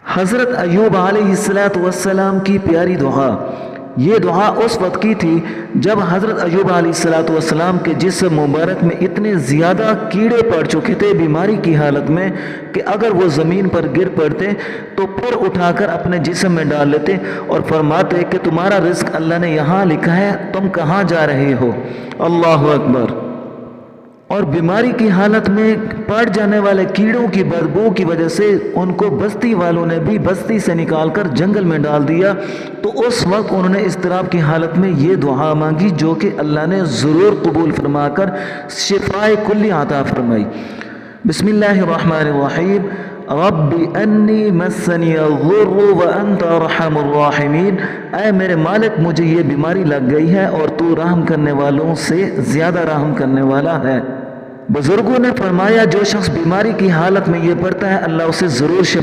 हज़रत अय्यूब अलैहिस्सलाम की प्यारी दुआ। ये दुआ उस वक्त की थी जब हज़रत अय्यूब अलैहिस्सलाम के जिस्म मुबारक में इतने ज़्यादा कीड़े पड़ चुके थे बीमारी की हालत में कि अगर वो ज़मीन पर गिर पड़ते तो फिर उठाकर अपने जिस्म में डाल लेते और फरमाते कि तुम्हारा रिज़्क अल्लाह ने यहाँ लिखा है, तुम कहाँ जा रहे हो। अल्लाह अकबर। और बीमारी की हालत में पड़ जाने वाले कीड़ों की बदबू की वजह से उनको बस्ती वालों ने भी बस्ती से निकालकर जंगल में डाल दिया। तो उस वक्त उन्होंने इज़्तिराब की हालत में ये दुआ मांगी जो कि अल्लाह ने ज़रूर कबूल फरमाकर शिफाए कुल्ली अता फरमाई। बिस्मिल्लाहिर्रहमानिर्रहीम। रब्बी अन्नी मस्सनियज़्ज़ुर्रु व अंत अरहमुर राहिमीन। ऐ मेरे मालिक, मुझे ये बीमारी लग गई है और तू रहम करने वालों से ज़्यादा रहम करने वाला है। बुजुर्गों ने फरमाया जो शख्स बीमारी की हालत में ये पड़ता है अल्लाह उसे ज़रूर शिफा